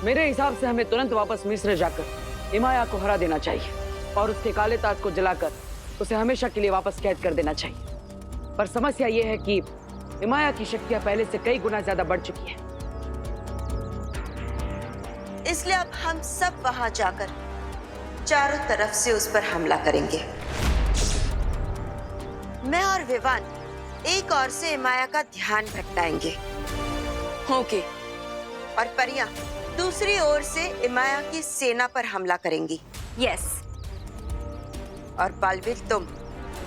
मेरे हिसाब से हमें तुरंत वापस मिस्र जाकर इमाया को हरा देना चाहिए और उसके काले ताज को जलाकर उसे हमेशा के लिए वापस कैद कर देना चाहिए। पर समस्या ये है कि इमाया की शक्तियां पहले से कई गुना ज्यादा बढ़ चुकी हैं। इसलिए अब हम सब वहां जाकर चारों तरफ से उस पर हमला करेंगे। मैं और विवान एक ओर से इमाया का ध्यान भटकाएंगे। ओके। और परियां दूसरी ओर से इमाया की सेना पर हमला करेंगी। यस। और बालवीर तुम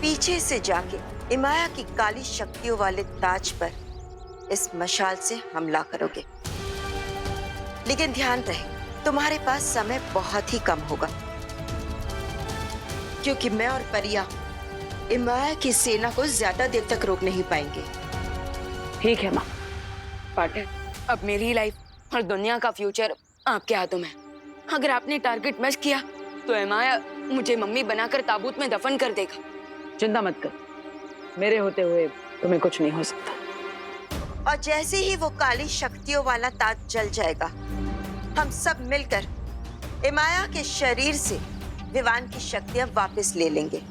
पीछे से जाके इमाया की काली शक्तियों वाले ताज पर इस मशाल से हमला करोगे। लेकिन ध्यान रहे तुम्हारे पास समय बहुत ही कम होगा, क्योंकि मैं और परिया इमाया की सेना को ज्यादा देर तक रोक नहीं पाएंगे। ठीक है माँ। पार्टनर, अब मेरी लाइफ और दुनिया का फ्यूचर आपके हाथों में। अगर आपने टारगेट मिस किया तो इमाया मुझे मम्मी बनाकर ताबूत में दफन कर देगा। चिंता मत कर, मेरे होते हुए तुम्हें कुछ नहीं हो सकता। और जैसे ही वो काली शक्तियों वाला ताज जल जाएगा, हम सब मिलकर इमाया के शरीर से विवान की शक्तियां वापस ले लेंगे।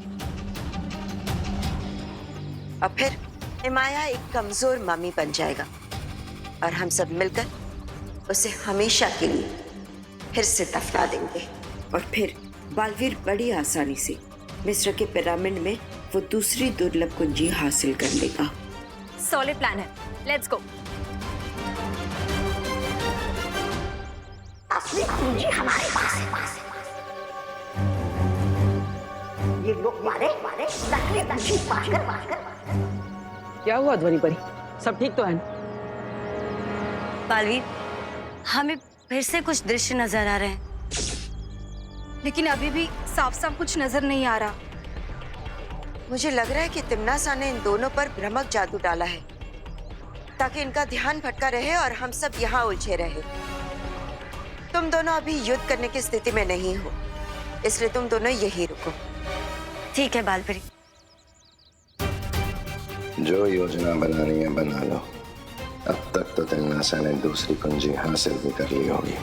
और फिर इमाया एक कमजोर मम्मी बन जाएगा और हम सब मिलकर उसे हमेशा के लिए फिर से दफना देंगे। और फिर बालवीर बड़ी आसानी से मिस्र के पिरामिड में वो दूसरी दुर्लभ कुंजी हासिल कर लेगा। सॉलिड प्लान है, लेट्स गो। असली कुंजी हमारे पास है। ये लोग मारे नकली कुंजी पाकर। क्या हुआ ध्वनि परी, सब ठीक तो है? बालवीर, हमें फिर से कुछ दृश्य नजर आ रहे हैं, लेकिन अभी भी साफ साफ कुछ नजर नहीं आ रहा। मुझे लग रहा है कि तिम्नासा ने इन दोनों पर भ्रमक जादू डाला है ताकि इनका ध्यान भटका रहे और हम सब यहाँ उलझे रहे। तुम दोनों अभी युद्ध करने की स्थिति में नहीं हो, इसलिए तुम दोनों यही रुको। ठीक है बालवीर। जो योजना बनानी है बना लो। अब तक तो तिम्नासा ने दूसरी कुंजी हासिल भी कर ली होगी।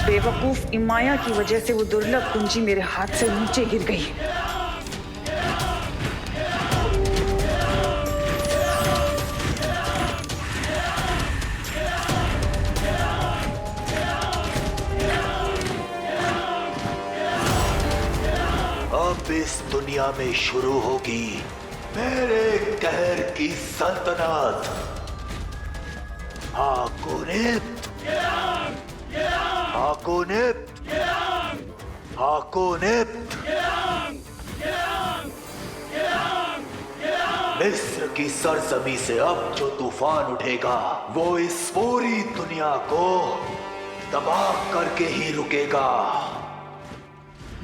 बेवकूफ इमाया की वजह से वो दुर्लभ कुंजी मेरे हाथ से नीचे गिर गई। अब इस दुनिया में शुरू होगी मेरे कहर की सल्तनत। हाकोनिप्त, हाकोनिप्त, हाकोनिप्त। मिस्र की सरजमी से अब जो तूफान उठेगा वो इस पूरी दुनिया को तबाह करके ही रुकेगा।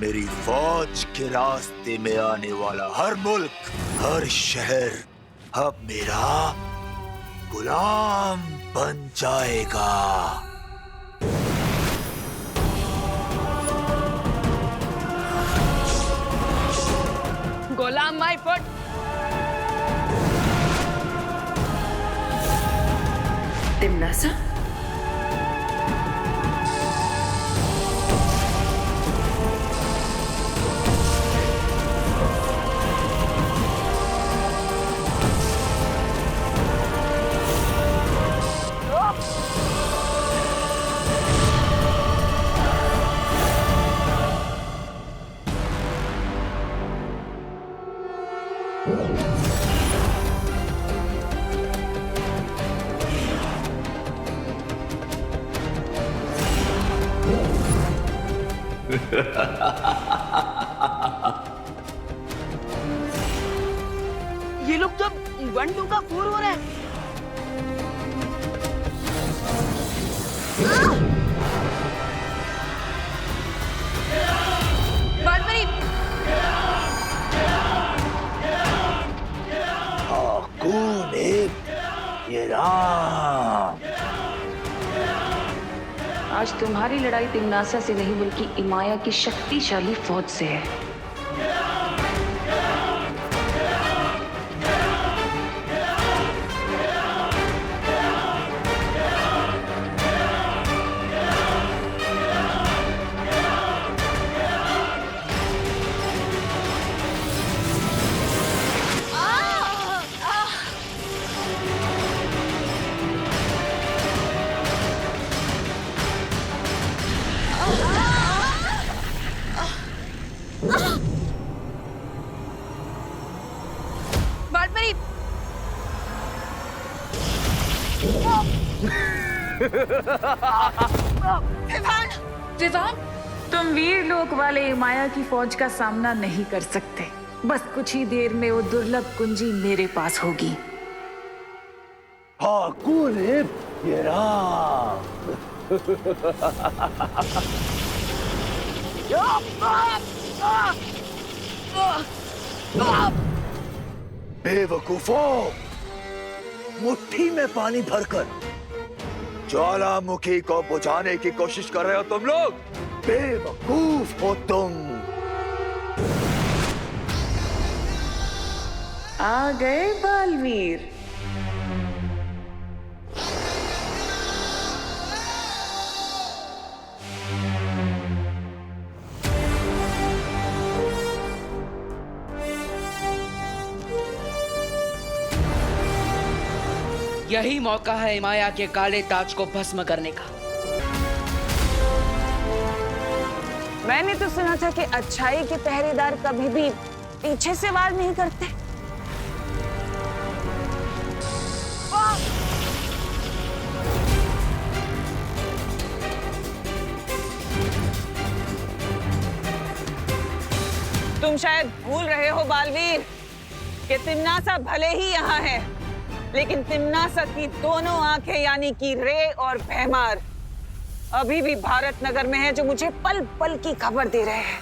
मेरी फौज के रास्ते में आने वाला हर मुल्क, हर शहर अब मेरा गुलाम बन जाएगा। गुलाम माय फुट। तिम्नासा, ये लोग तो 1-2 का 4 हो रहा है। ये राम। आज तुम्हारी लड़ाई तिम्नासा से नहीं बल्कि इमाया की शक्तिशाली फौज से है। विवान, तुम वीर लोक वाले माया की फौज का सामना नहीं कर सकते। बस कुछ ही देर में वो दुर्लभ कुंजी मेरे पास होगी। हाँ, कौन है ये राम? बेवकूफों, मुट्ठी में पानी भरकर ज्वालामुखी को बुझाने की कोशिश कर रहे हो तुम लोग। बेवकूफ हो तुम। आ गए बालवीर। यही मौका है इमाया के काले ताज को भस्म करने का। मैंने तो सुना था कि अच्छाई के पहरेदार कभी भी पीछे से वार नहीं करते। तुम शायद भूल रहे हो बालवीर कि तिम्नासा भले ही यहाँ है, लेकिन तिम्नासा की दोनों आंखें यानी कि रे और भैमार अभी भी भारत नगर में है, जो मुझे पल पल की खबर दे रहे हैं।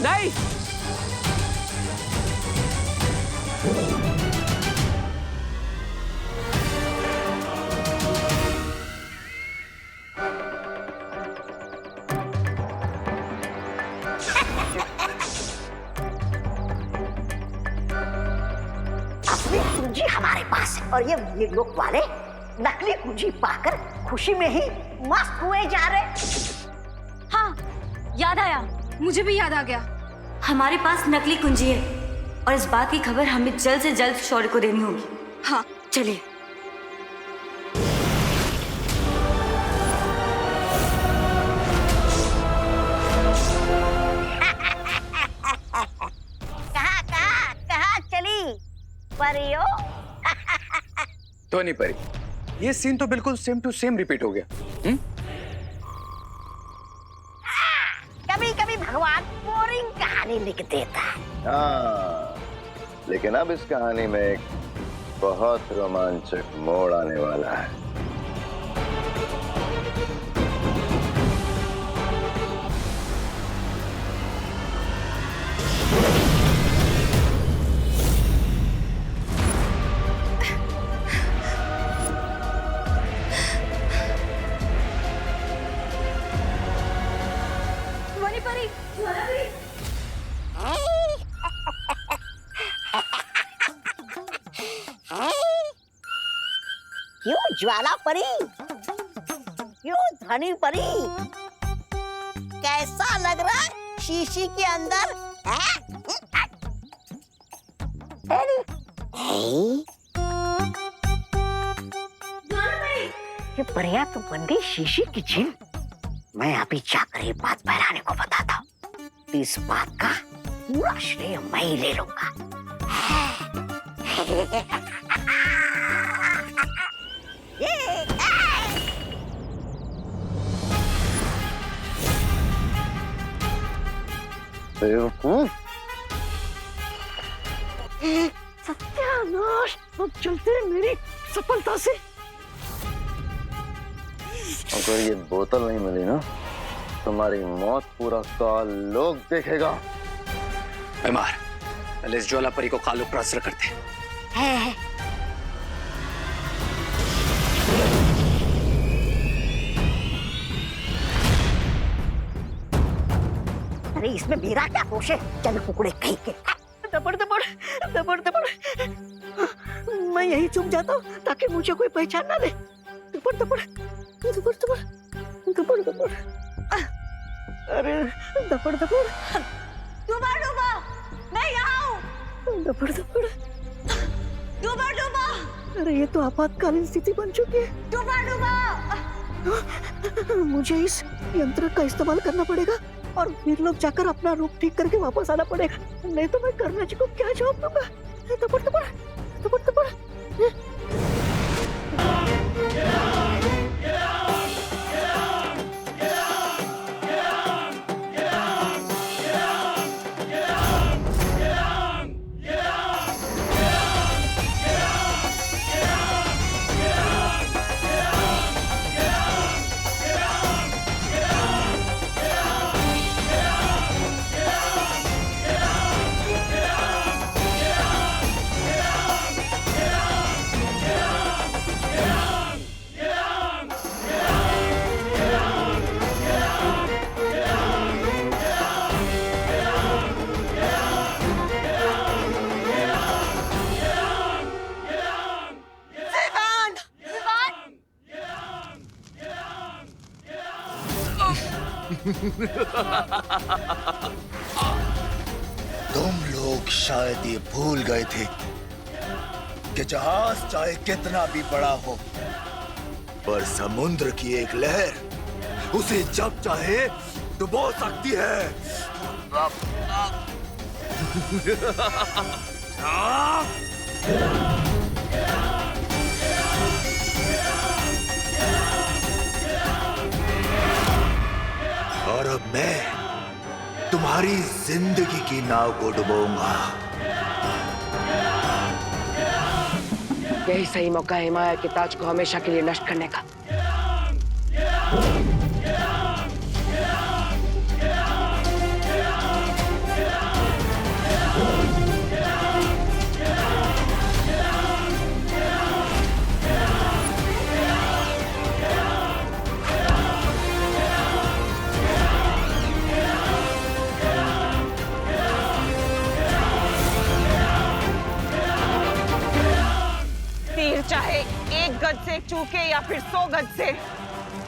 नहीं, असली कुंजी हमारे पास है और ये लोग वाले नकली कुंजी पाकर खुशी में ही मस्त हुए जा रहे। हाँ, याद आया, मुझे भी याद आ गया। हमारे पास नकली कुंजी है और इस बात की खबर हमें जल्द से जल्द शौर्य को देनी होगी। हाँ, चलिए। कहाँ चली परियो? तो नहीं परी, ये सीन तो बिल्कुल सेम टू सेम रिपीट हो गया। कभी कभी भगवान बोरिंग कहानी लिख देता है। हाँ, लेकिन अब इस कहानी में एक बहुत रोमांचक मोड़ आने वाला है। क्यों ज्वाला परी, क्यों धनी परी, कैसा लग रहा है शीशी के अंदर है? ये परिया तो बन गई शीशी की जिन। मैं अभी जाकर ये बात बहराने को बताता हूँ, तो इस बात का पूरा श्रेय मैं ही ले लूंगा। सत्यानाश, अब चलते हैं मेरी सफलता से। अगर ये बोतल नहीं मिली ना, तुम्हारी मौत पूरा साल लोग देखेगा। भैमार, पहले इस ज्वाला परी को कालू ट्रांसफर करते हैं। अरे इसमें मेरा क्या दोष है? चल कुकड़े कहीं के। दबड़ दबड़ दबड़ दबड़, मैं यही चुप जाता हूँ ताकि मुझे कोई पहचान ना दे। दबड़ दबड़ दबड़ दबड़ दबड़ दबड़, अरे दबड़ दबड़। डूबा डूबा, मैं यहाँ हूँ। दबड़ दबड़ डूबा डूबा, अरे ये तो आपातकालीन स्थिति बन चुकी है। डूबा डूबा, मुझे इस यंत्र का इस्तेमाल करना पड़ेगा। और वीर लोग जाकर अपना रूप ठीक करके वापस आना पड़ेगा, नहीं तो मैं करना जी को क्या जवाब दूंगा। तपड़ तपड़ तपड़ तपड़। तुम लोग शायद ये भूल गए थे कि जहाज चाहे कितना भी बड़ा हो, पर समुद्र की एक लहर उसे जब चाहे डुबो सकती है। और अब मैं तुम्हारी जिंदगी की नाव को डुबोऊंगा। यही सही मौका है हिमाया के ताज को हमेशा के लिए नष्ट करने का। चाहे 1 गज से चूके या फिर 100 गज से,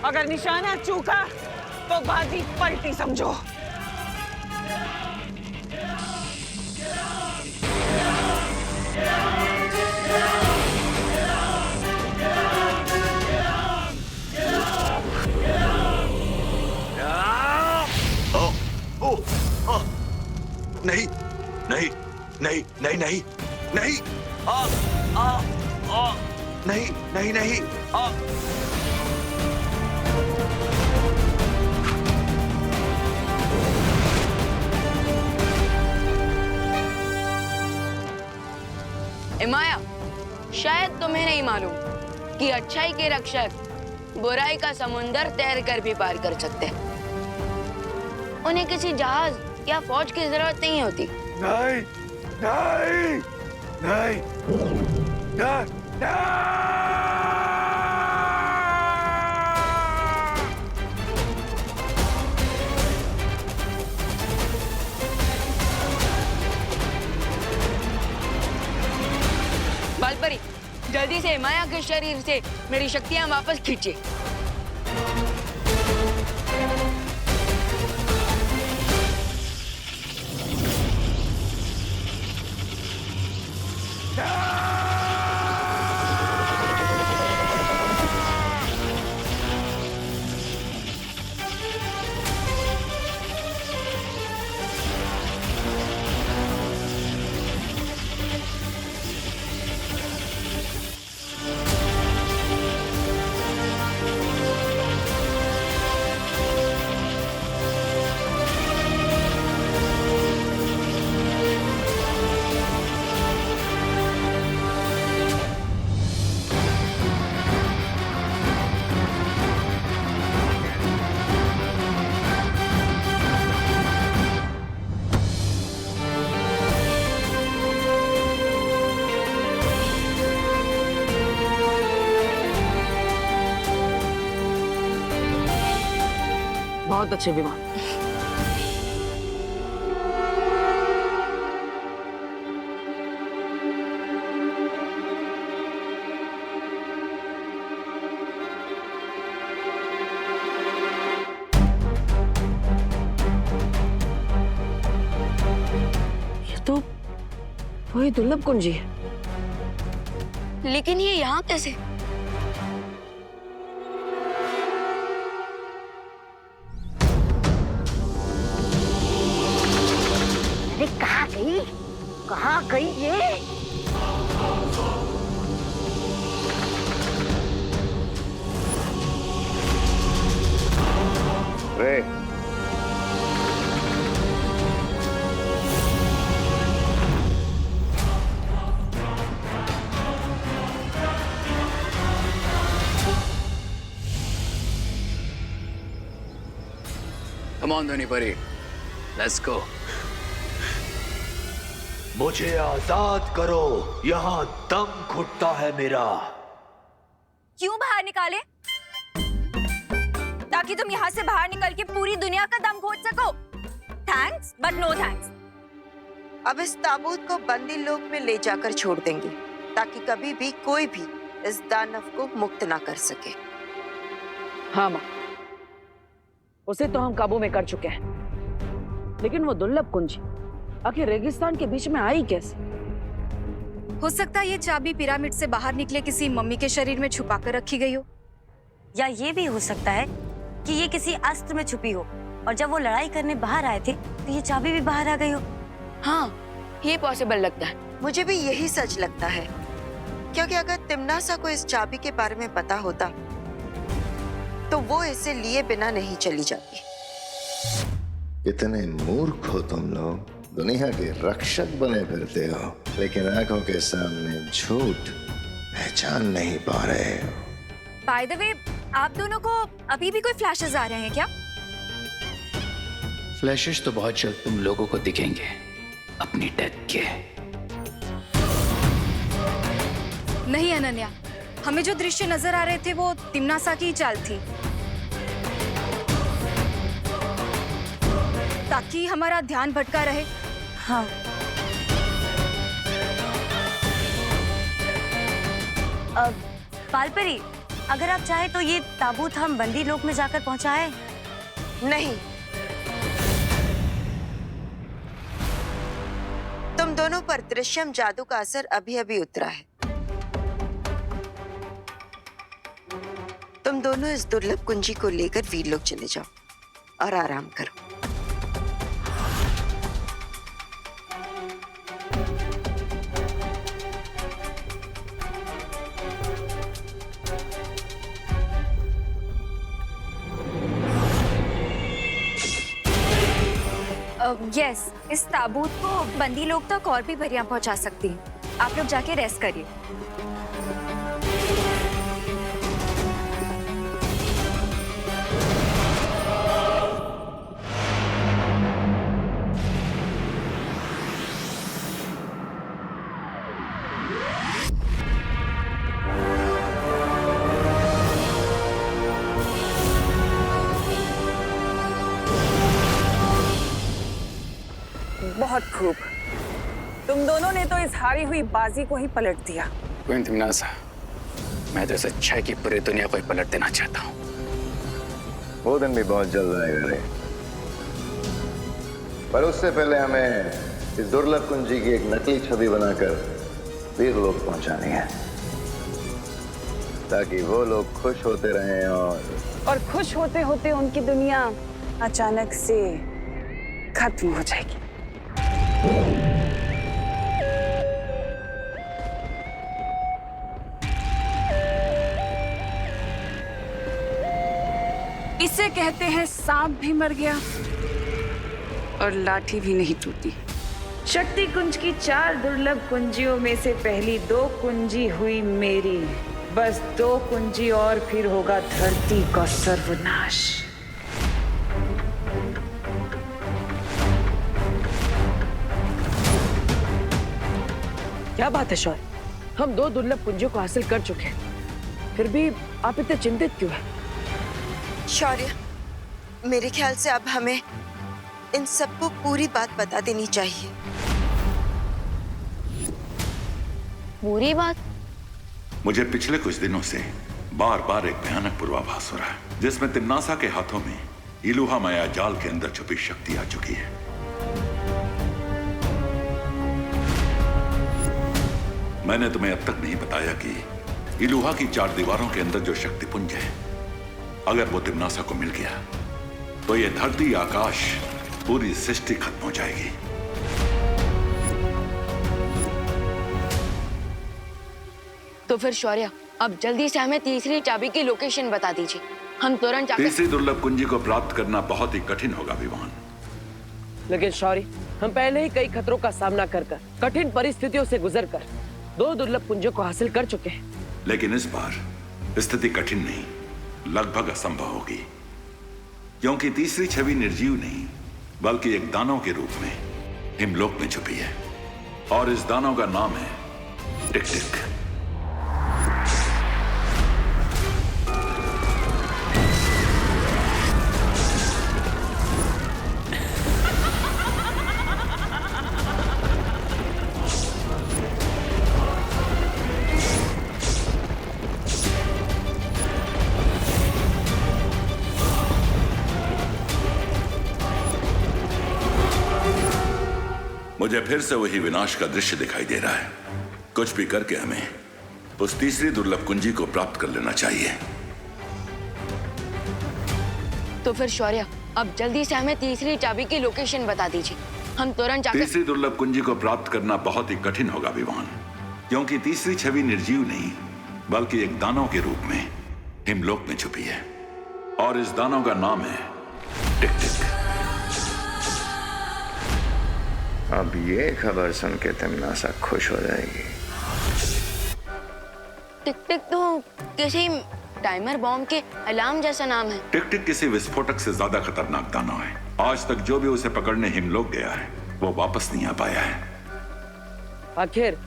अगर निशाना चूका तो बाजी पलटी समझो। नहीं नहीं नहीं नहीं नहीं नहीं नहीं नहीं नहीं हिमाया, शायद तुम्हें नहीं मालूम कि अच्छाई के रक्षक बुराई का समुंदर तैर कर भी पार कर सकते हैं। उन्हें किसी जहाज या फौज की जरूरत नहीं होती। नहीं नहीं नहीं नहीं बालपरी, जल्दी से हिमाया के शरीर से मेरी शक्तियां वापस खींचे। बहुत अच्छे विमान। ये तो वही दुर्लभ कुंजी है। लेकिन ये यहाँ कैसे? कहाँ गई ये? रे Come on, धोनी परी, let's go. मुझे आजाद करो, यहाँ दम घुटता है मेरा। क्यों बाहर निकाले? ताकि तुम यहाँ से बाहर निकल के पूरी दुनिया का दम घोट सको। Thanks but no thanks. अब इस ताबूत को बंदी लोक में ले जाकर छोड़ देंगे ताकि कभी भी कोई भी इस दानव को मुक्त ना कर सके। हाँ माँ, उसे तो हम काबू में कर चुके हैं, लेकिन वो दुर्लभ कुंजी आखिर रेगिस्तान के बीच में आई कैसे? हो सकता है ये चाबी पिरामिड से बाहर निकले किसी मम्मी के शरीर में छुपा कर रखी गई हो, या ये भी हो सकता है कि ये किसी अस्त्र में छुपी हो और जब वो लड़ाई करने बाहर आए थे तो ये चाबी भी बाहर आ गई हो। हाँ, ये पॉसिबल लगता है। मुझे भी यही सच लगता है, क्योंकि अगर तिम्नासा को इस चाबी के बारे में पता होता तो वो इसे लिए बिना नहीं चली जाती। कितने मूर्ख हो तुम लोग, दुनिया के रक्षक बने फिरते हो, लेकिन आंखों के सामने झूठ पहचान नहीं पा रहे हो। बाय द वे, आप दोनों को अभी भी कोई फ्लैशेस आ रहे हैं क्या? फ्लैशेस तो बहुत जल्द तुम लोगों को दिखेंगे अपनी डेथ के। नहीं अनन्या, हमें जो दृश्य नजर आ रहे थे वो तिम्नासा की चाल थी, ताकि हमारा ध्यान भटका रहे। हाँ, पालपरी, अगर आप चाहे तो ये ताबूत हम बंदी लोक में जाकर पहुंचाएं। नहीं, तुम दोनों पर दृश्यम जादू का असर अभी अभी उतरा है। तुम दोनों इस दुर्लभ कुंजी को लेकर वीरलोक चले जाओ और आराम करो। यस, इस ताबूत को बंदी लोग तक और भी बढ़िया पहुंचा सकती हैं। आप लोग जाके रेस्ट करिए। बहुत खूब, तुम दोनों ने तो इस हारी हुई बाजी को ही पलट दिया। क्वीन तिम्नासा, मैं तो इस अच्छाई की पूरी दुनिया को ही पलट देना चाहता हूँ। वो दिन भी बहुत जल्द आएगा रे, पर उससे पहले हमें इस दुर्लभ कुंजी की एक नकली छवि बनाकर वीरलोक पहुंचानी है, ताकि वो लोग खुश होते रहें और खुश होते होते उनकी दुनिया अचानक से खत्म हो जाएगी। इसे कहते हैं सांप भी मर गया और लाठी भी नहीं टूटी। शक्ति कुंज की 4 दुर्लभ कुंजियों में से पहली 2 कुंजी हुई मेरी। बस 2 कुंजी और फिर होगा धरती का सर्वनाश। क्या बात है शौर्य, हम 2 दुर्लभ कुंजियों को हासिल कर चुके हैं, फिर भी आप इतने चिंतित क्यों हैं? शौर्य, मेरे ख्याल से अब हमें इन सबको पूरी बात बता देनी चाहिए। पूरी बात? मुझे पिछले कुछ दिनों से बार बार एक भयानक पूर्वाभास हो रहा है, जिसमें तिम्नासा के हाथों में इलुहा माया जाल के अंदर छुपी शक्ति आ चुकी है। मैंने तुम्हें अब तक नहीं बताया कि इलुहा की 4 दीवारों के अंदर जो शक्ति पुंज है, अगर वो तिम्नासा को मिल गया तो ये धरती, आकाश, पूरी सृष्टि खत्म हो जाएगी। तो फिर शौर्य, अब जल्दी से हमें तीसरी चाबी की लोकेशन बता दीजिए। हम तुरंत जाकर तीसरी दुर्लभ कुंजी को प्राप्त करना बहुत ही कठिन होगा विवान। लेकिन शौर्य, हम पहले ही कई खतरों का सामना कर कठिन परिस्थितियों से गुजरकर 2 दुर्लभ कुंजियों को हासिल कर चुके हैं। लेकिन इस बार स्थिति कठिन नहीं, लगभग असंभव होगी, क्योंकि तीसरी छवि निर्जीव नहीं बल्कि एक दानव के रूप में हिमलोक में छुपी है, और इस दानव का नाम है टिक टिक। मुझे फिर से वही विनाश का दृश्य दिखाई दे रहा है। कुछ भी करके हमें उस तीसरी दुर्लभ कुंजी को प्राप्त कर लेना चाहिए। तो फिर शौर्य, अब जल्दी से हमें तीसरी चाबी की लोकेशन बता दीजिए। हम तुरंत जाकर तीसरी दुर्लभ कुंजी को प्राप्त करना बहुत ही कठिन होगा विवान, क्योंकि तीसरी छवि निर्जीव नहीं बल्कि एक दानव के रूप में हिमलोक में छुपी है, और इस दानव का नाम है टिक टिक। अब ये खबर सुन के तिम्नासा खुश हो जाएगी। टिक टिक तो किसी टाइमर बॉम्ब के अलार्म जैसा नाम है। टिक टिक किसी विस्फोटक से ज्यादा खतरनाक दानव है। आज तक जो भी उसे पकड़ने हिमलोक गया है वो वापस नहीं आ पाया है। आखिर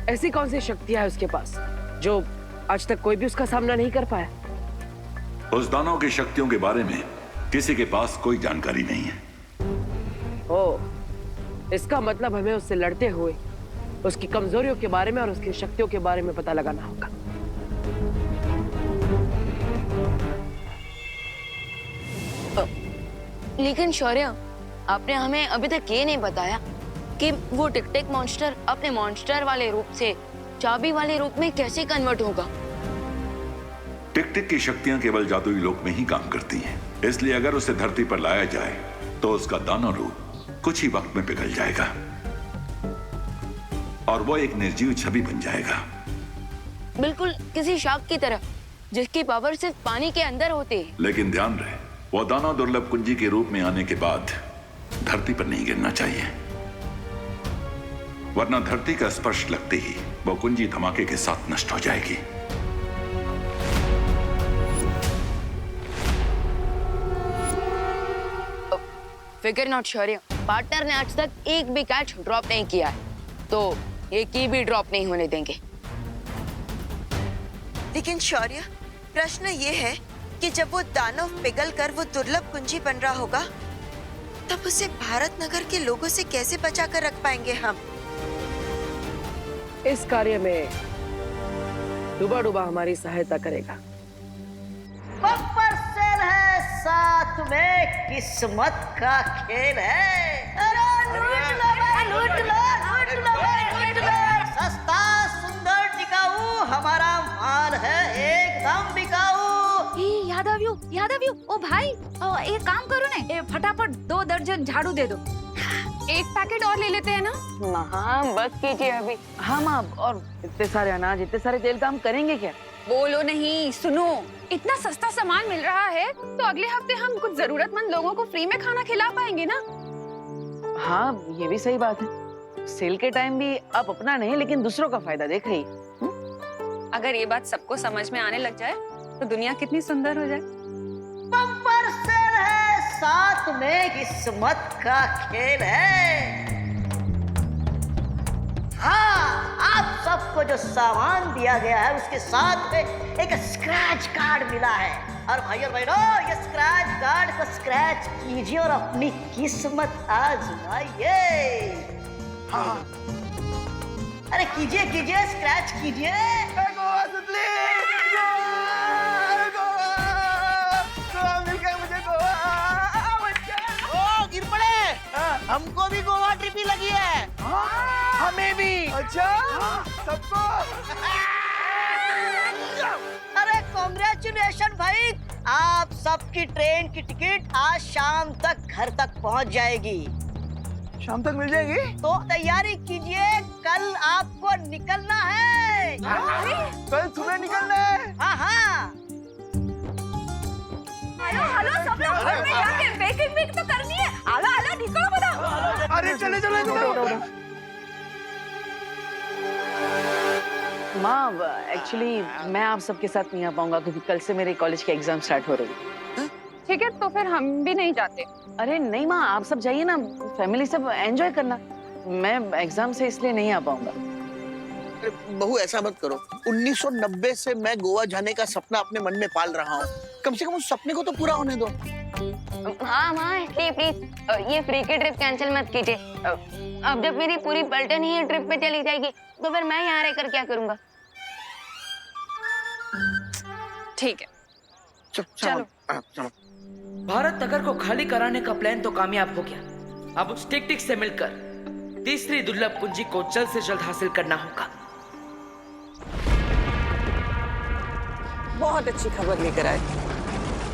ऐसी कौन सी शक्तियां है उसके पास जो आज तक कोई भी उसका सामना नहीं कर पाया? उस दानव की शक्तियों के बारे में किसी के पास कोई जानकारी नहीं है। ओ, इसका मतलब हमें उससे लड़ते हुए उसकी कमजोरियों के बारे में और उसकी शक्तियों के बारे में पता लगाना होगा। लेकिन शौर्य, आपने हमें अभी तक ये नहीं बताया कि वो टिक टिक मॉन्स्टर अपने मॉन्स्टर वाले रूप से चाबी वाले रूप में कैसे कन्वर्ट होगा। टिक टिक की शक्तियां केवल जादुई लोक में ही काम करती हैं, इसलिए अगर उसे धरती पर लाया जाए तो उसका दानव रूप कुछ ही वक्त में पिघल जाएगा और वो एक निर्जीव छवि बन जाएगा, बिल्कुल किसी शार्क की तरह जिसकी पावर सिर्फ पानी के अंदर होती है। लेकिन ध्यान रहे, वो दानव दुर्लभ कुंजी के रूप में आने के बाद धरती पर नहीं गिरना चाहिए, वरना धरती का स्पर्श लगते ही वो कुंजी धमाके के साथ नष्ट हो जाएगी। फिकर नॉट शौर्य, पार्टनर ने आज तक एक भी कैच ड्रॉप नहीं किया है, तो एक की भी ड्रॉप नहीं होने देंगे। लेकिन शौर्य, प्रश्न ये है कि जब वो दानव पिघल कर वो दुर्लभ कुंजी बन रहा होगा, तब उसे भारत नगर के लोगों से कैसे बचा कर रख पाएंगे हम? इस कार्य में डूबा डूबा हमारी सहायता करेगा। बम्पर सेल है, साथ में किस्मत का खेल है। अरे लूट लो, लूट लो, लूट लो, लूट लो। सस्ता सुंदर टिकाऊ हमारा माल है, एकदम बिकाऊ। याद आव्यू, ओ भाई, एक काम करो ना, फटाफट 2 दर्जन झाड़ू दे दो। एक पैकेट और ले लेते हैं ना? हाँ, बस कीजिए अभी। हाँ माँ, और इतने सारे अनाज, इतने सारे तेल का हम करेंगे क्या? बोलो नहीं, सुनो, इतना सस्ता सामान मिल रहा है तो अगले हफ्ते हम कुछ जरूरतमंद लोगों को फ्री में खाना खिला पाएंगे ना? हाँ, ये भी सही बात है। सेल के टाइम भी आप अपना नहीं लेकिन दूसरों का फायदा देख रही। अगर ये बात सबको समझ में आने लग जाए तो दुनिया कितनी सुंदर हो जाए। बम्पर सेल है, साथ में किस्मत का खेल है। हाँ, आप सबको जो सामान दिया गया है उसके साथ में एक स्क्रैच कार्ड मिला है, और भाई और बहनों, ये स्क्रैच कार्ड को स्क्रैच कीजिए और अपनी किस्मत आजमाइए। हाँ, अरे कीजिए कीजिए, स्क्रैच कीजिए। हमको भी गोवा ट्रिप ही लगी है। हमें भी। अच्छा, सबको। अरे कांग्रेचुलेशन भाई, आप सबकी ट्रेन की टिकट आज शाम तक घर तक पहुंच जाएगी। शाम तक मिल जाएगी? तो तैयारी कीजिए, कल आपको निकलना है। कल सुबह निकलना है। हाँ हाँ। हेलो हेलो सब लोग घर में जाके बेकिंग तो करनी है। आला आला निकलो बताओ। अरे चले चले। माँ एक्चुअली मैं आप सबके साथ नहीं आ पाऊंगा क्योंकि कल से मेरे कॉलेज के एग्जाम स्टार्ट हो रहे हैं। ठीक है, तो फिर हम भी नहीं जाते। अरे नहीं माँ, आप सब जाइए ना, फैमिली सब एंजॉय करना। मैं एग्जाम से इसलिए नहीं आ पाऊंगा। बहू ऐसा मत करो, 1990 से मैं गोवा जाने का सपना अपने मन में पाल रहा हूँ। कम से कम उस सपने को तो पूरा होने दो। हाँ माँ, प्लीज ये फ्री की ट्रिप कैंसिल मत कीजिए। अब जब मेरी पूरी पलटन ही ट्रिप पे चली जाएगी तो फिर मैं यहाँ रहकर क्या करूँगा? ठीक है, चलो। भारत नगर को खाली कराने का प्लान तो कामयाब हो गया। अब उस टिक-टिक से मिलकर तीसरी दुर्लभ कुंजी को जल्द से जल्द हासिल करना होगा। बहुत अच्छी खबर लेकर आए।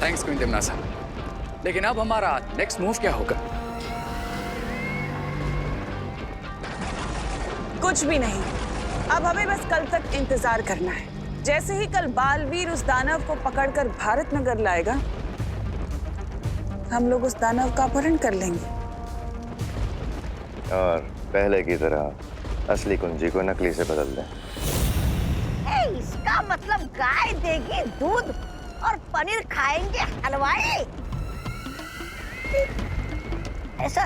थैंक्स क्वीन टिमनासा। लेकिन अब हमारा नेक्स्ट मूव क्या होगा? कुछ भी नहीं, अब हमें बस कल तक इंतजार करना है। जैसे ही कल बालवीर उस दानव को पकड़कर भारत नगर लाएगा, हम लोग उस दानव का अपहरण कर लेंगे और पहले की तरह असली कुंजी को नकली से बदल दें। इसका मतलब गाय देगी दूध और पनीर खाएंगे हलवाई। ऐसा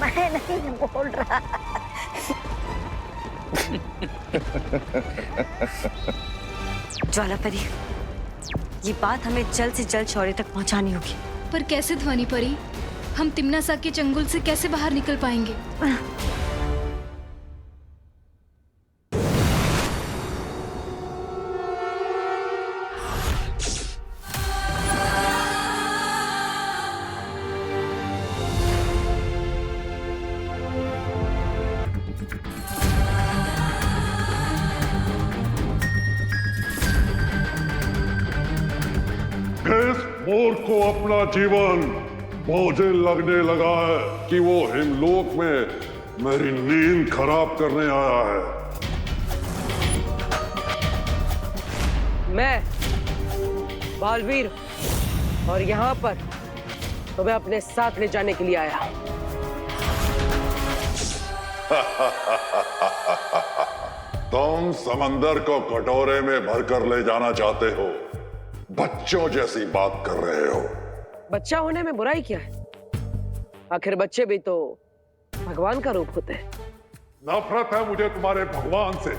मैं नहीं बोल रहा। ज्वालापरी, ये बात हमें जल्द से जल्द शौर्य तक पहुंचानी होगी। पर कैसे ध्वनि परी? हम तिम्नासा के चंगुल से कैसे बाहर निकल पाएंगे? इस मोर को अपना जीवन मुझे लगने लगा है कि वो हिमलोक में मेरी नींद खराब करने आया है। मैं बालवीर और यहाँ पर तुम्हें अपने साथ ले जाने के लिए आया। तुम समंदर को कटोरे में भरकर ले जाना चाहते हो, बच्चों जैसी बात कर रहे हो। बच्चा होने में बुराई क्या है? आखिर बच्चे भी तो भगवान का रूप होते हैं। नफरत है मुझे तुम्हारे भगवान से,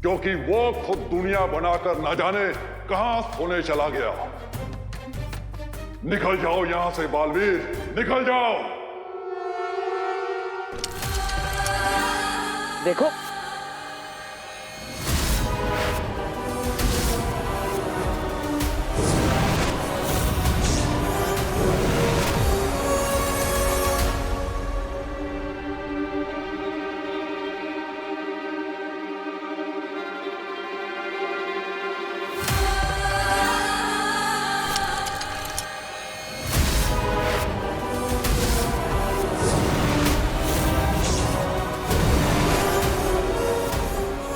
क्योंकि वो खुद दुनिया बनाकर न जाने कहां सोने चला गया। निकल जाओ यहां से बालवीर, निकल जाओ। देखो,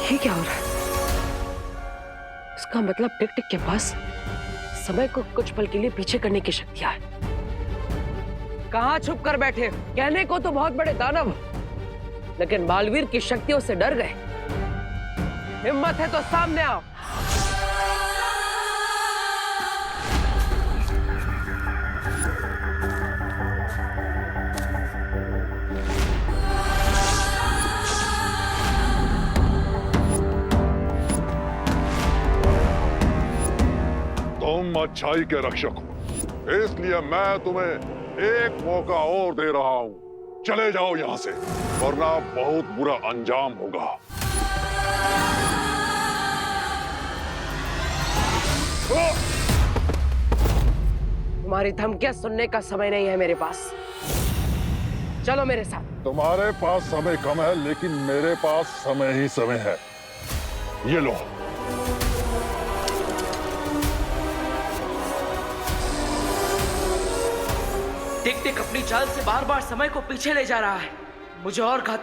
ये क्या हो रहा है? इसका मतलब टिक-टिक के पास समय को कुछ पल के लिए पीछे करने की शक्तियां है। कहां छुप कर बैठे? कहने को तो बहुत बड़े दानव, लेकिन बालवीर की शक्तियों से डर गए। हिम्मत है तो सामने आओ। तुम अच्छाई के रक्षक हो, इसलिए मैं तुम्हें एक मौका और दे रहा हूं। चले जाओ यहां से, वरना बहुत बुरा अंजाम होगा। तुम्हारी धमकियां सुनने का समय नहीं है मेरे पास। चलो मेरे साथ। तुम्हारे पास समय कम है, लेकिन मेरे पास समय ही समय है। ये लो। टिक-टिक अपनी चाल से बार बार समय को पीछे ले जा रहा है। मुझे और घातक